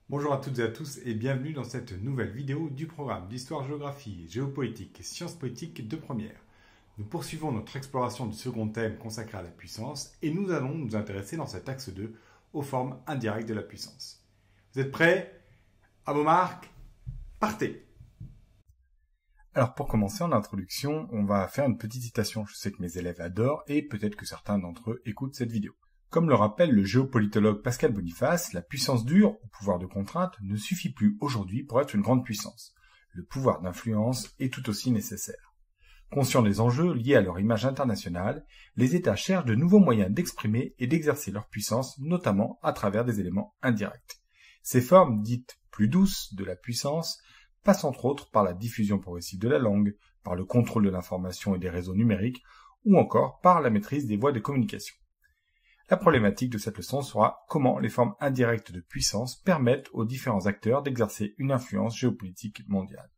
Bonjour à toutes et à tous et bienvenue dans cette nouvelle vidéo du programme d'histoire-géographie, géopolitique et sciences politiques de première. Nous poursuivons notre exploration du second thème consacré à la puissance et nous allons nous intéresser dans cet axe 2 aux formes indirectes de la puissance. Vous êtes prêts? À vos marques, partez! Alors pour commencer en introduction, on va faire une petite citation. Je sais que mes élèves adorent et peut-être que certains d'entre eux écoutent cette vidéo. Comme le rappelle le géopolitologue Pascal Boniface, la puissance dure, ou pouvoir de contrainte, ne suffit plus aujourd'hui pour être une grande puissance. Le pouvoir d'influence est tout aussi nécessaire. Conscients des enjeux liés à leur image internationale, les États cherchent de nouveaux moyens d'exprimer et d'exercer leur puissance, notamment à travers des éléments indirects. Ces formes dites plus douces de la puissance passent entre autres par la diffusion progressive de la langue, par le contrôle de l'information et des réseaux numériques, ou encore par la maîtrise des voies de communication. La problématique de cette leçon sera comment les formes indirectes de puissance permettent aux différents acteurs d'exercer une influence géopolitique mondiale.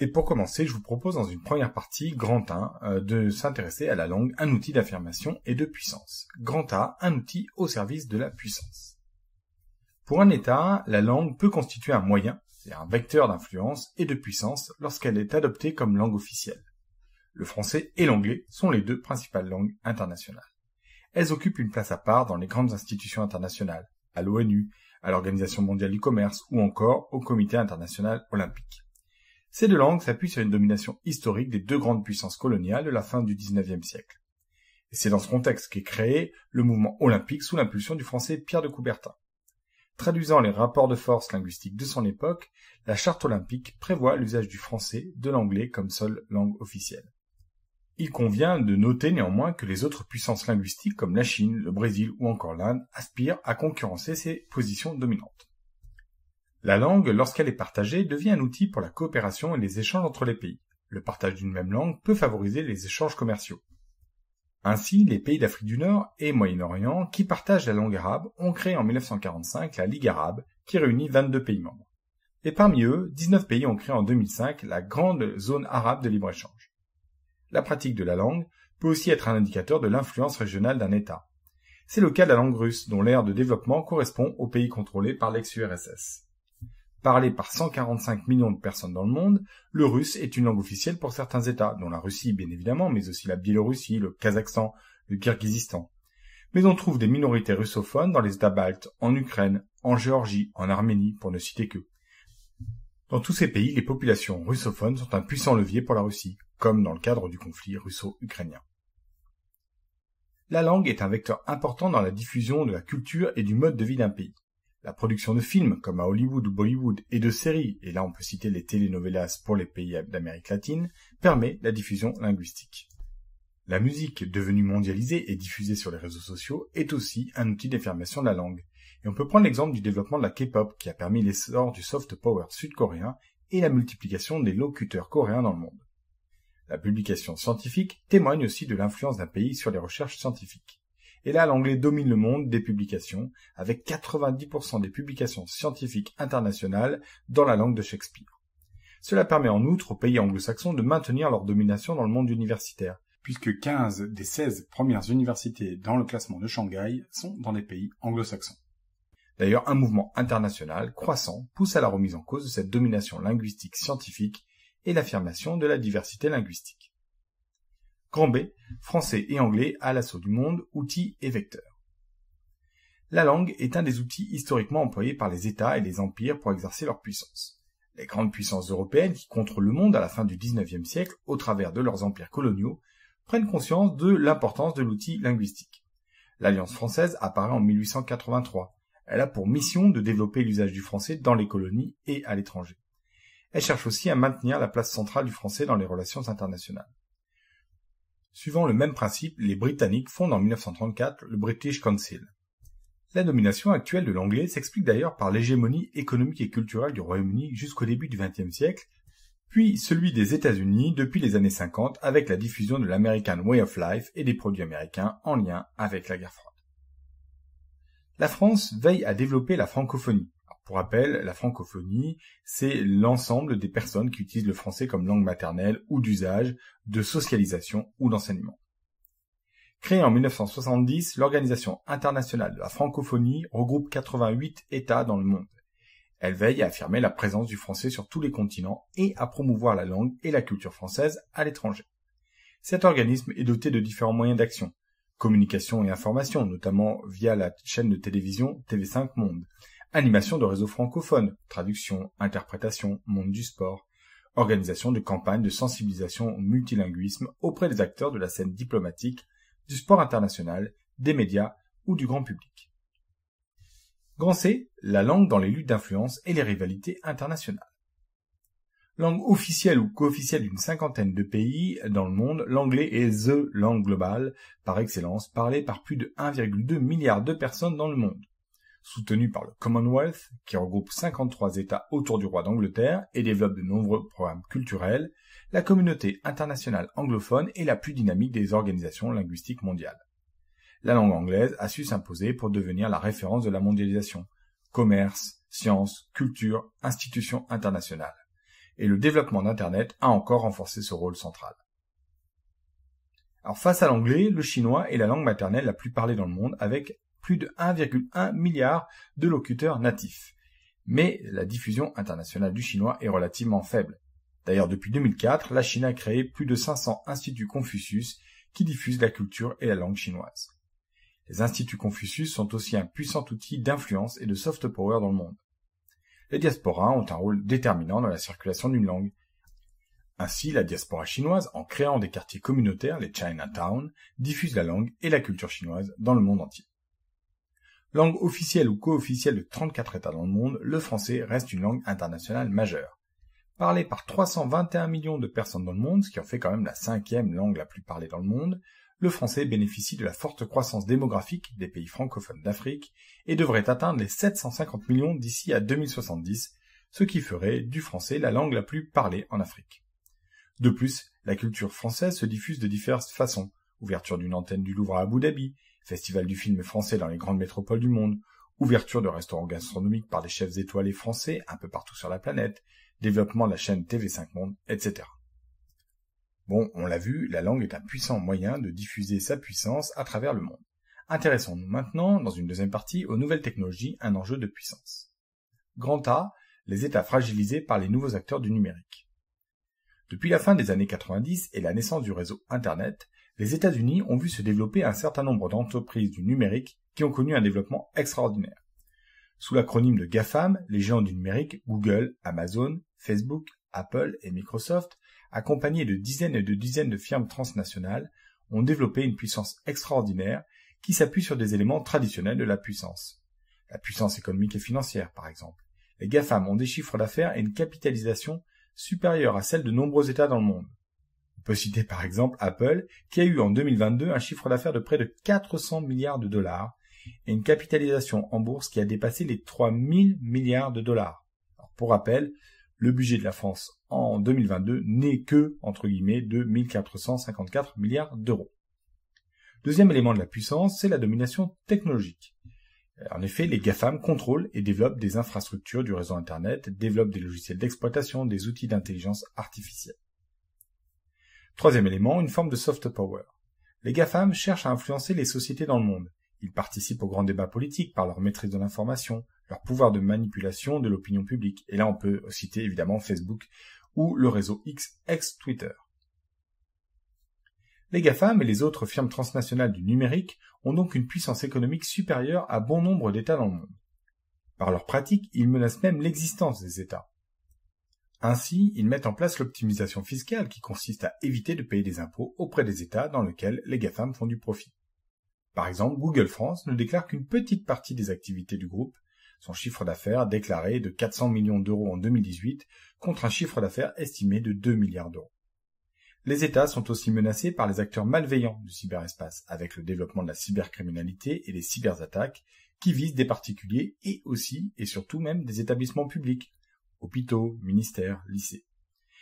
Et pour commencer, je vous propose dans une première partie, grand 1, de s'intéresser à la langue, un outil d'affirmation et de puissance. Grand A, un outil au service de la puissance. Pour un État, la langue peut constituer un moyen, c'est-à-dire un vecteur d'influence et de puissance lorsqu'elle est adoptée comme langue officielle. Le français et l'anglais sont les deux principales langues internationales. Elles occupent une place à part dans les grandes institutions internationales, à l'ONU, à l'Organisation mondiale du commerce ou encore au Comité international olympique. Ces deux langues s'appuient sur une domination historique des deux grandes puissances coloniales de la fin du XIXe siècle. Et c'est dans ce contexte qu'est créé le mouvement olympique sous l'impulsion du français Pierre de Coubertin. Traduisant les rapports de force linguistiques de son époque, la charte olympique prévoit l'usage du français, de l'anglais comme seule langue officielle. Il convient de noter néanmoins que les autres puissances linguistiques comme la Chine, le Brésil ou encore l'Inde aspirent à concurrencer ces positions dominantes. La langue, lorsqu'elle est partagée, devient un outil pour la coopération et les échanges entre les pays. Le partage d'une même langue peut favoriser les échanges commerciaux. Ainsi, les pays d'Afrique du Nord et Moyen-Orient qui partagent la langue arabe ont créé en 1945 la Ligue arabe qui réunit 22 pays membres. Et parmi eux, 19 pays ont créé en 2005 la Grande Zone arabe de libre-échange. La pratique de la langue peut aussi être un indicateur de l'influence régionale d'un État. C'est le cas de la langue russe, dont l'ère de développement correspond aux pays contrôlés par l'ex-URSS. Parlé par 145 millions de personnes dans le monde, le russe est une langue officielle pour certains États, dont la Russie bien évidemment, mais aussi la Biélorussie, le Kazakhstan, le Kirghizistan. Mais on trouve des minorités russophones dans les États baltes, en Ukraine, en Géorgie, en Arménie, pour ne citer que. Dans tous ces pays, les populations russophones sont un puissant levier pour la Russie, comme dans le cadre du conflit russo-ukrainien. La langue est un vecteur important dans la diffusion de la culture et du mode de vie d'un pays. La production de films, comme à Hollywood ou Bollywood, et de séries, et là on peut citer les telenovelas pour les pays d'Amérique latine, permet la diffusion linguistique. La musique, devenue mondialisée et diffusée sur les réseaux sociaux, est aussi un outil d'affirmation de la langue. Et on peut prendre l'exemple du développement de la K-pop, qui a permis l'essor du soft power sud-coréen et la multiplication des locuteurs coréens dans le monde. La publication scientifique témoigne aussi de l'influence d'un pays sur les recherches scientifiques. Et là, l'anglais domine le monde des publications, avec 90% des publications scientifiques internationales dans la langue de Shakespeare. Cela permet en outre aux pays anglo-saxons de maintenir leur domination dans le monde universitaire, puisque 15 des 16 premières universités dans le classement de Shanghai sont dans des pays anglo-saxons. D'ailleurs, un mouvement international croissant pousse à la remise en cause de cette domination linguistique scientifique et l'affirmation de la diversité linguistique. Grand B, français et anglais à l'assaut du monde, outils et vecteurs. La langue est un des outils historiquement employés par les États et les empires pour exercer leur puissance. Les grandes puissances européennes qui contrôlent le monde à la fin du XIXe siècle au travers de leurs empires coloniaux prennent conscience de l'importance de l'outil linguistique. L'Alliance française apparaît en 1883. Elle a pour mission de développer l'usage du français dans les colonies et à l'étranger. Elle cherche aussi à maintenir la place centrale du français dans les relations internationales. Suivant le même principe, les Britanniques fondent en 1934 le British Council. La domination actuelle de l'anglais s'explique d'ailleurs par l'hégémonie économique et culturelle du Royaume-Uni jusqu'au début du XXe siècle, puis celui des États-Unis depuis les années 50 avec la diffusion de l'American Way of Life et des produits américains en lien avec la guerre froide. La France veille à développer la francophonie. Pour rappel, la francophonie, c'est l'ensemble des personnes qui utilisent le français comme langue maternelle ou d'usage, de socialisation ou d'enseignement. Créée en 1970, l'Organisation internationale de la francophonie regroupe 88 États dans le monde. Elle veille à affirmer la présence du français sur tous les continents et à promouvoir la langue et la culture française à l'étranger. Cet organisme est doté de différents moyens d'action. Communication et information, notamment via la chaîne de télévision TV5 Monde. Animation de réseaux francophones, traduction, interprétation, monde du sport. Organisation de campagnes de sensibilisation au multilinguisme auprès des acteurs de la scène diplomatique, du sport international, des médias ou du grand public. Grand C, la langue dans les luttes d'influence et les rivalités internationales. Langue officielle ou co-officielle d'une cinquantaine de pays dans le monde, l'anglais est THE langue globale, par excellence, parlée par plus de 1,2 milliard de personnes dans le monde. Soutenue par le Commonwealth, qui regroupe 53 États autour du roi d'Angleterre et développe de nombreux programmes culturels, la communauté internationale anglophone est la plus dynamique des organisations linguistiques mondiales. La langue anglaise a su s'imposer pour devenir la référence de la mondialisation. Commerce, sciences, culture, institutions internationales. Et le développement d'Internet a encore renforcé ce rôle central. Alors face à l'anglais, le chinois est la langue maternelle la plus parlée dans le monde avec plus de 1,1 milliard de locuteurs natifs. Mais la diffusion internationale du chinois est relativement faible. D'ailleurs, depuis 2004, la Chine a créé plus de 500 instituts Confucius qui diffusent la culture et la langue chinoise. Les instituts Confucius sont aussi un puissant outil d'influence et de soft power dans le monde. Les diasporas ont un rôle déterminant dans la circulation d'une langue. Ainsi, la diaspora chinoise, en créant des quartiers communautaires, les Chinatown, diffuse la langue et la culture chinoise dans le monde entier. Langue officielle ou co-officielle de 34 États dans le monde, le français reste une langue internationale majeure. Parlée par 321 millions de personnes dans le monde, ce qui en fait quand même la 5e langue la plus parlée dans le monde, le français bénéficie de la forte croissance démographique des pays francophones d'Afrique et devrait atteindre les 750 millions d'ici à 2070, ce qui ferait du français la langue la plus parlée en Afrique. De plus, la culture française se diffuse de diverses façons. Ouverture d'une antenne du Louvre à Abu Dhabi, festival du film français dans les grandes métropoles du monde, ouverture de restaurants gastronomiques par des chefs étoilés français un peu partout sur la planète, développement de la chaîne TV5 Monde, etc. Bon, on l'a vu, la langue est un puissant moyen de diffuser sa puissance à travers le monde. Intéressons-nous maintenant, dans une deuxième partie, aux nouvelles technologies, un enjeu de puissance. Grand A, les États fragilisés par les nouveaux acteurs du numérique. Depuis la fin des années 90 et la naissance du réseau Internet, les États-Unis ont vu se développer un certain nombre d'entreprises du numérique qui ont connu un développement extraordinaire. Sous l'acronyme de GAFAM, les géants du numérique, Google, Amazon, Facebook, Apple et Microsoft, accompagnés de dizaines et de dizaines de firmes transnationales, ont développé une puissance extraordinaire qui s'appuie sur des éléments traditionnels de la puissance. La puissance économique et financière, par exemple. Les GAFAM ont des chiffres d'affaires et une capitalisation supérieure à celle de nombreux États dans le monde. On peut citer par exemple Apple, qui a eu en 2022 un chiffre d'affaires de près de 400 milliards de dollars et une capitalisation en bourse qui a dépassé les 3000 milliards de dollars. Alors, pour rappel, le budget de la France en 2022 n'est que, entre guillemets, de 1454 milliards d'euros. Deuxième élément de la puissance, c'est la domination technologique. En effet, les GAFAM contrôlent et développent des infrastructures du réseau Internet, développent des logiciels d'exploitation, des outils d'intelligence artificielle. Troisième élément, une forme de soft power. Les GAFAM cherchent à influencer les sociétés dans le monde. Ils participent aux grands débats politiques par leur maîtrise de l'information, leur pouvoir de manipulation de l'opinion publique. Et là, on peut citer évidemment Facebook ou le réseau X, ex-Twitter. Les GAFAM et les autres firmes transnationales du numérique ont donc une puissance économique supérieure à bon nombre d'États dans le monde. Par leurs pratiques, ils menacent même l'existence des États. Ainsi, ils mettent en place l'optimisation fiscale qui consiste à éviter de payer des impôts auprès des États dans lesquels les GAFAM font du profit. Par exemple, Google France ne déclare qu'une petite partie des activités du groupe, son chiffre d'affaires déclaré de 400 millions d'euros en 2018 contre un chiffre d'affaires estimé de 2 milliards d'euros. Les États sont aussi menacés par les acteurs malveillants du cyberespace, avec le développement de la cybercriminalité et des cyberattaques qui visent des particuliers et aussi et surtout même des établissements publics, hôpitaux, ministères, lycées.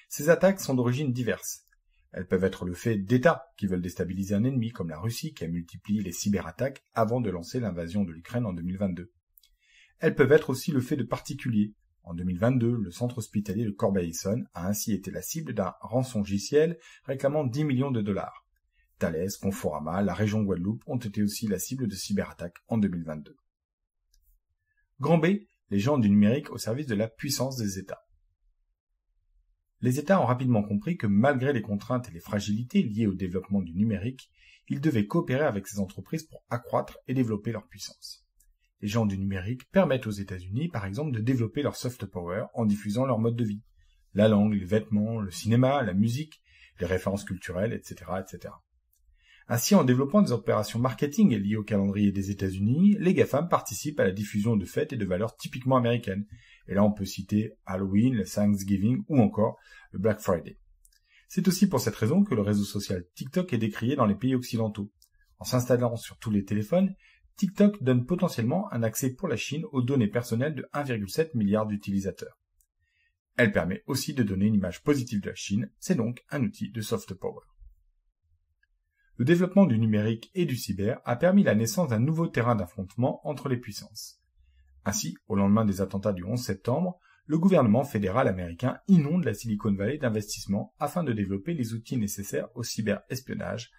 Ces attaques sont d'origine diverse. Elles peuvent être le fait d'États qui veulent déstabiliser un ennemi, comme la Russie qui a multiplié les cyberattaques avant de lancer l'invasion de l'Ukraine en 2022. Elles peuvent être aussi le fait de particuliers. En 2022, le centre hospitalier de Corbeil-Essonnes a ainsi été la cible d'un rançongiciel réclamant 10 millions de dollars. Thales, Conforama, la région Guadeloupe ont été aussi la cible de cyberattaques en 2022. Grand B, les géants du numérique au service de la puissance des États. Les États ont rapidement compris que malgré les contraintes et les fragilités liées au développement du numérique, ils devaient coopérer avec ces entreprises pour accroître et développer leur puissance. Les géants du numérique permettent aux États-Unis, par exemple, de développer leur soft power en diffusant leur mode de vie. La langue, les vêtements, le cinéma, la musique, les références culturelles, etc., etc. Ainsi, en développant des opérations marketing liées au calendrier des États-Unis, les GAFAM participent à la diffusion de fêtes et de valeurs typiquement américaines. Et là, on peut citer Halloween, le Thanksgiving ou encore le Black Friday. C'est aussi pour cette raison que le réseau social TikTok est décrié dans les pays occidentaux. En s'installant sur tous les téléphones, TikTok donne potentiellement un accès pour la Chine aux données personnelles de 1,7 milliard d'utilisateurs. Elle permet aussi de donner une image positive de la Chine, c'est donc un outil de soft power. Le développement du numérique et du cyber a permis la naissance d'un nouveau terrain d'affrontement entre les puissances. Ainsi, au lendemain des attentats du 11 septembre, le gouvernement fédéral américain inonde la Silicon Valley d'investissements afin de développer les outils nécessaires au cyberespionnage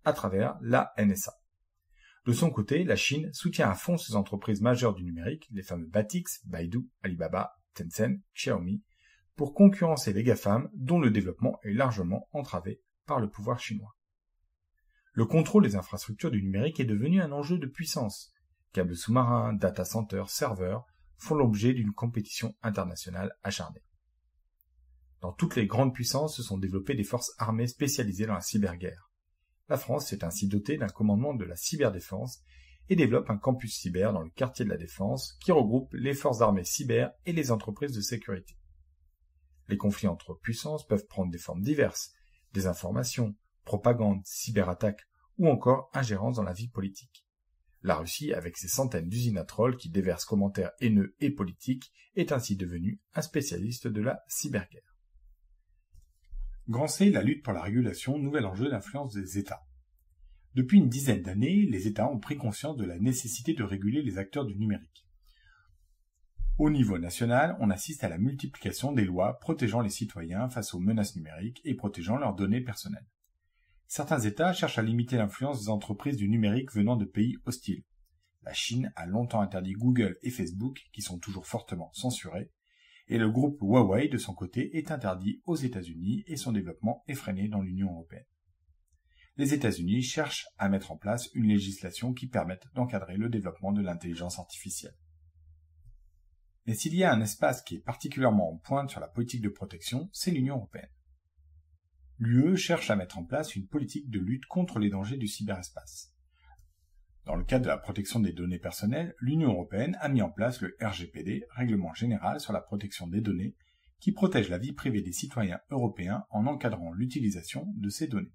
à travers la NSA. De son côté, la Chine soutient à fond ses entreprises majeures du numérique, les fameux Batix, Baidu, Alibaba, Tencent, Xiaomi, pour concurrencer les GAFAM dont le développement est largement entravé par le pouvoir chinois. Le contrôle des infrastructures du numérique est devenu un enjeu de puissance. Câbles sous-marins, data centers, serveurs font l'objet d'une compétition internationale acharnée. Dans toutes les grandes puissances se sont développées des forces armées spécialisées dans la cyberguerre. La France s'est ainsi dotée d'un commandement de la cyberdéfense et développe un campus cyber dans le quartier de la Défense qui regroupe les forces armées cyber et les entreprises de sécurité. Les conflits entre puissances peuvent prendre des formes diverses, désinformation, propagande, cyberattaque ou encore ingérence dans la vie politique. La Russie, avec ses centaines d'usines à trolls qui déversent commentaires haineux et politiques, est ainsi devenue un spécialiste de la cyberguerre. Grand C, la lutte pour la régulation, nouvel enjeu d'influence des États. Depuis une dizaine d'années, les États ont pris conscience de la nécessité de réguler les acteurs du numérique. Au niveau national, on assiste à la multiplication des lois protégeant les citoyens face aux menaces numériques et protégeant leurs données personnelles. Certains États cherchent à limiter l'influence des entreprises du numérique venant de pays hostiles. La Chine a longtemps interdit Google et Facebook, qui sont toujours fortement censurés, et le groupe Huawei, de son côté, est interdit aux États-Unis et son développement est freiné dans l'Union européenne. Les États-Unis cherchent à mettre en place une législation qui permette d'encadrer le développement de l'intelligence artificielle. Mais s'il y a un espace qui est particulièrement en pointe sur la politique de protection, c'est l'Union européenne. L'UE cherche à mettre en place une politique de lutte contre les dangers du cyberespace. Dans le cadre de la protection des données personnelles, l'Union européenne a mis en place le RGPD, Règlement général sur la protection des données, qui protège la vie privée des citoyens européens en encadrant l'utilisation de ces données.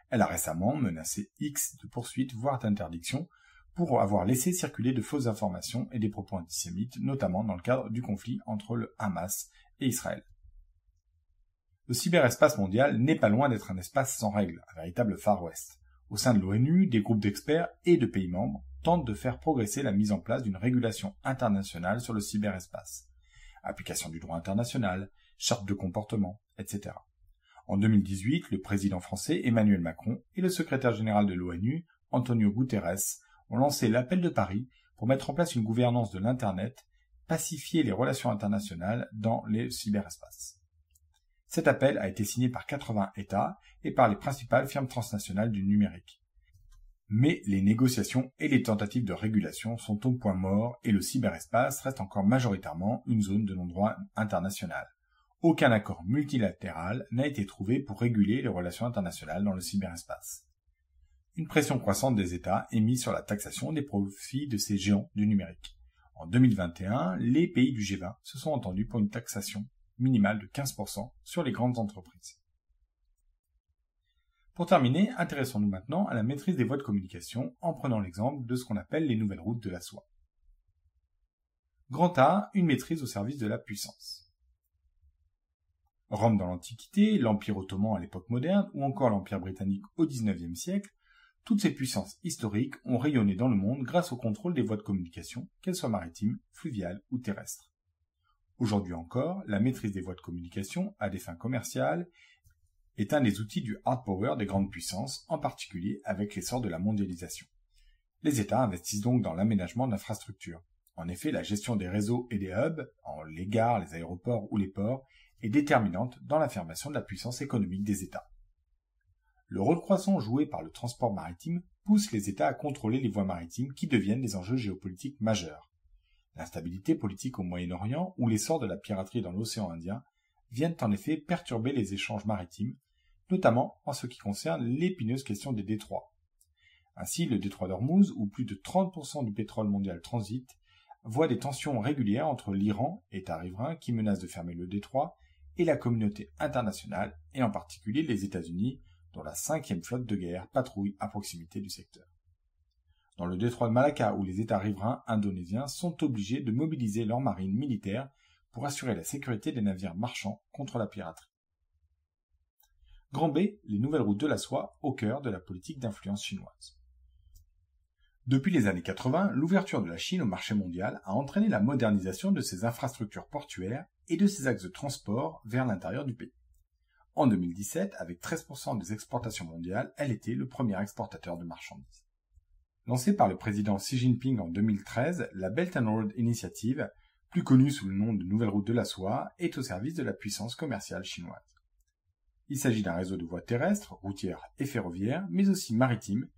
Elle a récemment menacé X de poursuites, voire d'interdiction, pour avoir laissé circuler de fausses informations et des propos antisémites, notamment dans le cadre du conflit entre le Hamas et Israël. Le cyberespace mondial n'est pas loin d'être un espace sans règles, un véritable Far West. Au sein de l'ONU, des groupes d'experts et de pays membres tentent de faire progresser la mise en place d'une régulation internationale sur le cyberespace. Application du droit international, charte de comportement, etc. En 2018, le président français Emmanuel Macron et le secrétaire général de l'ONU, Antonio Guterres, ont lancé l'appel de Paris pour mettre en place une gouvernance de l'Internet, pacifier les relations internationales dans les cyberespaces. Cet appel a été signé par 80 États et par les principales firmes transnationales du numérique. Mais les négociations et les tentatives de régulation sont au point mort et le cyberespace reste encore majoritairement une zone de non-droit international. Aucun accord multilatéral n'a été trouvé pour réguler les relations internationales dans le cyberespace. Une pression croissante des États est mise sur la taxation des profits de ces géants du numérique. En 2021, les pays du G20 se sont entendus pour une taxation minimale de 15% sur les grandes entreprises. Pour terminer, intéressons-nous maintenant à la maîtrise des voies de communication en prenant l'exemple de ce qu'on appelle les nouvelles routes de la soie. Grand A, une maîtrise au service de la puissance. Rome dans l'Antiquité, l'Empire ottoman à l'époque moderne ou encore l'Empire britannique au XIXe siècle, toutes ces puissances historiques ont rayonné dans le monde grâce au contrôle des voies de communication, qu'elles soient maritimes, fluviales ou terrestres. Aujourd'hui encore, la maîtrise des voies de communication à des fins commerciales est un des outils du hard power des grandes puissances, en particulier avec l'essor de la mondialisation. Les États investissent donc dans l'aménagement d'infrastructures. En effet, la gestion des réseaux et des hubs, les gares, les aéroports ou les ports, est déterminante dans l'affirmation de la puissance économique des États. Le rôle croissant joué par le transport maritime pousse les États à contrôler les voies maritimes qui deviennent des enjeux géopolitiques majeurs. L'instabilité politique au Moyen-Orient ou l'essor de la piraterie dans l'océan Indien viennent en effet perturber les échanges maritimes, notamment en ce qui concerne l'épineuse question des détroits. Ainsi, le détroit d'Ormuz, où plus de 30% du pétrole mondial transite, voit des tensions régulières entre l'Iran, État riverain qui menace de fermer le détroit, et la communauté internationale, et en particulier les États-Unis, dont la 5e flotte de guerre patrouille à proximité du secteur. Dans le détroit de Malacca, où les États riverains indonésiens sont obligés de mobiliser leur marine militaire pour assurer la sécurité des navires marchands contre la piraterie. Grand B, les nouvelles routes de la soie au cœur de la politique d'influence chinoise. Depuis les années 80, l'ouverture de la Chine au marché mondial a entraîné la modernisation de ses infrastructures portuaires et de ses axes de transport vers l'intérieur du pays. En 2017, avec 13% des exportations mondiales, elle était le premier exportateur de marchandises. Lancée par le président Xi Jinping en 2013, la Belt and Road Initiative, plus connue sous le nom de Nouvelle Route de la Soie, est au service de la puissance commerciale chinoise. Il s'agit d'un réseau de voies terrestres, routières et ferroviaires, mais aussi maritimes,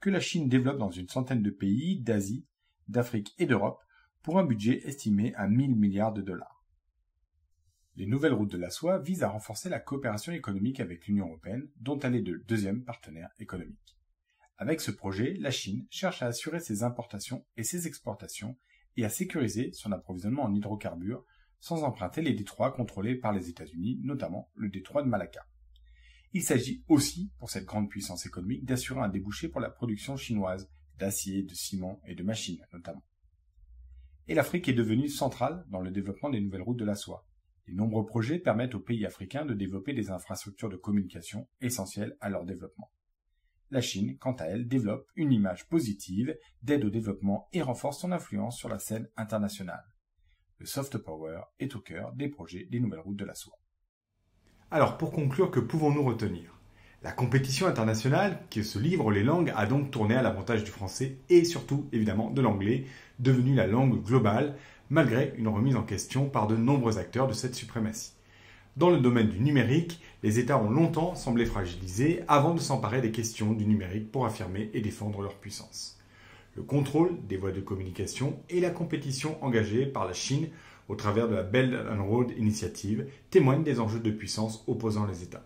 que la Chine développe dans une centaine de pays d'Asie, d'Afrique et d'Europe pour un budget estimé à 1000 milliards de dollars. Les nouvelles routes de la soie visent à renforcer la coopération économique avec l'Union européenne, dont elle est le deuxième partenaire économique. Avec ce projet, la Chine cherche à assurer ses importations et ses exportations et à sécuriser son approvisionnement en hydrocarbures sans emprunter les détroits contrôlés par les États-Unis, notamment le détroit de Malacca. Il s'agit aussi, pour cette grande puissance économique, d'assurer un débouché pour la production chinoise d'acier, de ciment et de machines, notamment. Et l'Afrique est devenue centrale dans le développement des nouvelles routes de la soie. Les nombreux projets permettent aux pays africains de développer des infrastructures de communication essentielles à leur développement. La Chine, quant à elle, développe une image positive d'aide au développement et renforce son influence sur la scène internationale. Le soft power est au cœur des projets des nouvelles routes de la soie. Alors, pour conclure, que pouvons-nous retenir? La compétition internationale qui se livre les langues a donc tourné à l'avantage du français et surtout, évidemment, de l'anglais, devenu la langue globale, malgré une remise en question par de nombreux acteurs de cette suprématie. Dans le domaine du numérique, les États ont longtemps semblé fragilisés avant de s'emparer des questions du numérique pour affirmer et défendre leur puissance. Le contrôle des voies de communication et la compétition engagée par la Chine au travers de la Belt and Road Initiative témoignent des enjeux de puissance opposant les États.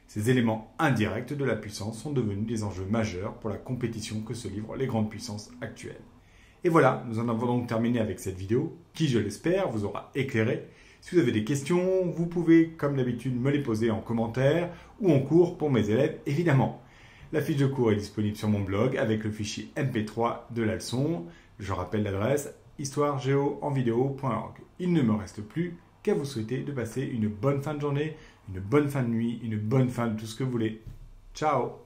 Ces éléments indirects de la puissance sont devenus des enjeux majeurs pour la compétition que se livrent les grandes puissances actuelles. Et voilà, nous en avons donc terminé avec cette vidéo, qui, je l'espère, vous aura éclairé. Si vous avez des questions, vous pouvez, comme d'habitude, me les poser en commentaire ou en cours pour mes élèves, évidemment. La fiche de cours est disponible sur mon blog avec le fichier MP3 de la leçon. Je rappelle l'adresse histoiregeo-en-vidéo.org. Il ne me reste plus qu'à vous souhaiter de passer une bonne fin de journée, une bonne fin de nuit, une bonne fin de tout ce que vous voulez. Ciao!